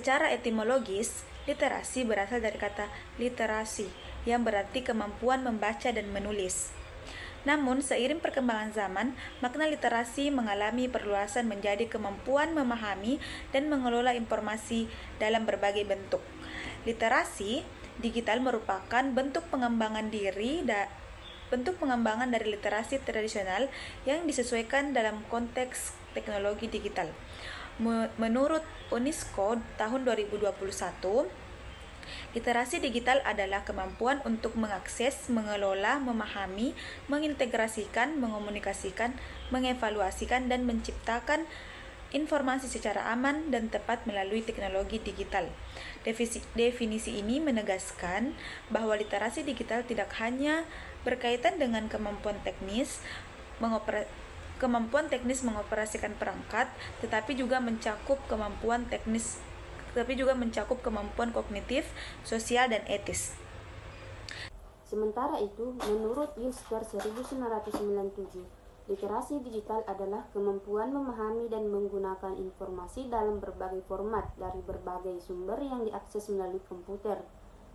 Secara etimologis, literasi berasal dari kata literasi, yang berarti kemampuan membaca dan menulis. Namun, seiring perkembangan zaman, makna literasi mengalami perluasan menjadi kemampuan memahami dan mengelola informasi dalam berbagai bentuk. Literasi digital merupakan bentuk pengembangan dari literasi tradisional yang disesuaikan dalam konteks teknologi digital. Menurut UNESCO tahun 2021, literasi digital adalah kemampuan untuk mengakses, mengelola, memahami, mengintegrasikan, mengomunikasikan, mengevaluasikan, dan menciptakan informasi secara aman dan tepat melalui teknologi digital. Definisi ini menegaskan bahwa literasi digital tidak hanya berkaitan dengan kemampuan teknis mengoperasikan perangkat, tetapi juga mencakup kemampuan kognitif, sosial, dan etis. Sementara itu, menurut Yunsker 1997, literasi digital adalah kemampuan memahami dan menggunakan informasi dalam berbagai format dari berbagai sumber yang diakses melalui komputer.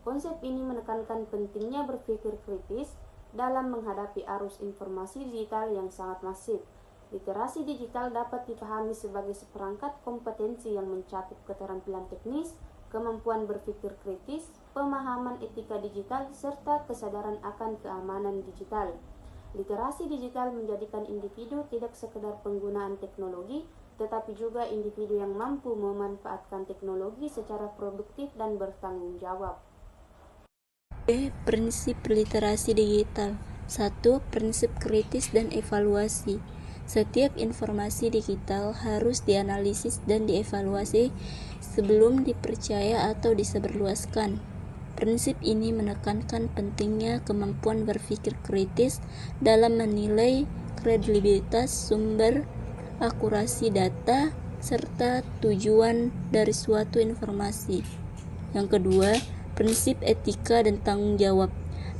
Konsep ini menekankan pentingnya berpikir kritis dalam menghadapi arus informasi digital yang sangat masif. Literasi digital dapat dipahami sebagai seperangkat kompetensi yang mencakup keterampilan teknis, kemampuan berpikir kritis, pemahaman etika digital, serta kesadaran akan keamanan digital. Literasi digital menjadikan individu tidak sekedar penggunaan teknologi, tetapi juga individu yang mampu memanfaatkan teknologi secara produktif dan bertanggung jawab. Prinsip literasi digital. 1. Prinsip kritis dan evaluasi. Setiap informasi digital harus dianalisis dan dievaluasi sebelum dipercaya atau disebarluaskan. Prinsip ini menekankan pentingnya kemampuan berpikir kritis dalam menilai kredibilitas sumber, akurasi data, serta tujuan dari suatu informasi. Yang kedua, prinsip etika dan tanggung jawab.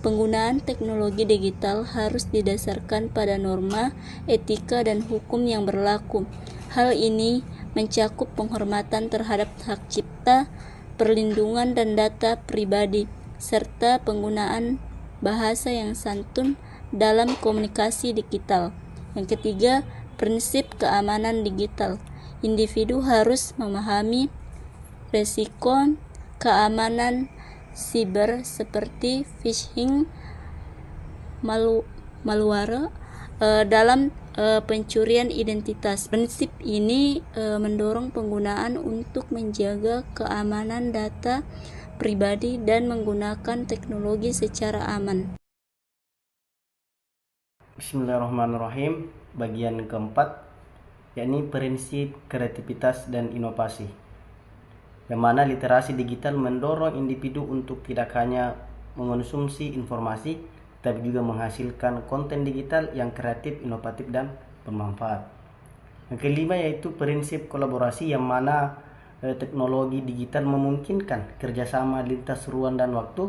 Penggunaan teknologi digital harus didasarkan pada norma, etika, dan hukum yang berlaku. Hal ini mencakup penghormatan terhadap hak cipta, perlindungan dan data pribadi, serta penggunaan bahasa yang santun dalam komunikasi digital. Yang ketiga, prinsip keamanan digital. Individu harus memahami resiko keamanan siber seperti phishing, malware dalam pencurian identitas. Prinsip ini mendorong penggunaan untuk menjaga keamanan data pribadi dan menggunakan teknologi secara aman. Bismillahirrahmanirrahim. Bagian keempat, yakni prinsip kreativitas dan inovasi, yang mana literasi digital mendorong individu untuk tidak hanya mengonsumsi informasi, tapi juga menghasilkan konten digital yang kreatif, inovatif, dan bermanfaat. Yang kelima yaitu prinsip kolaborasi, yang mana teknologi digital memungkinkan kerjasama lintas ruang dan waktu.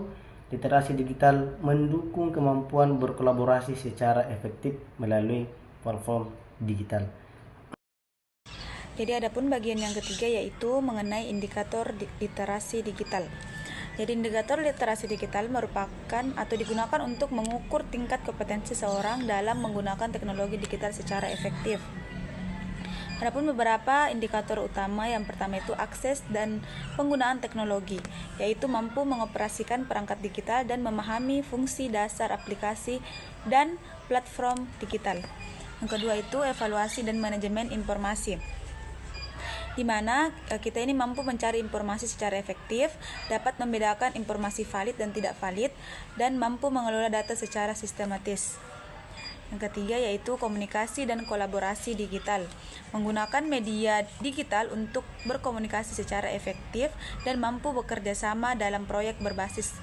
Literasi digital mendukung kemampuan berkolaborasi secara efektif melalui platform digital. Jadi adapun bagian yang ketiga yaitu mengenai indikator literasi digital. Jadi indikator literasi digital merupakan atau digunakan untuk mengukur tingkat kompetensi seorang dalam menggunakan teknologi digital secara efektif. Adapun beberapa indikator utama, yang pertama itu akses dan penggunaan teknologi, yaitu mampu mengoperasikan perangkat digital dan memahami fungsi dasar aplikasi dan platform digital. Yang kedua itu evaluasi dan manajemen informasi, di mana kita ini mampu mencari informasi secara efektif, dapat membedakan informasi valid dan tidak valid, dan mampu mengelola data secara sistematis. Yang ketiga yaitu komunikasi dan kolaborasi digital, menggunakan media digital untuk berkomunikasi secara efektif dan mampu bekerja sama dalam proyek berbasis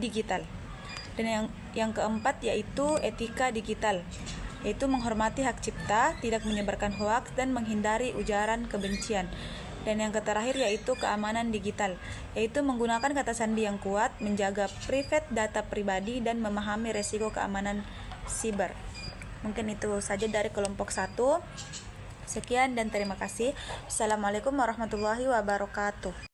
digital. Dan yang keempat yaitu etika digital, yaitu menghormati hak cipta, tidak menyebarkan hoaks, dan menghindari ujaran kebencian. Dan yang terakhir yaitu keamanan digital, yaitu menggunakan kata sandi yang kuat, menjaga private data pribadi, dan memahami resiko keamanan siber. Mungkin itu saja dari kelompok 1. Sekian dan terima kasih. Assalamualaikum warahmatullahi wabarakatuh.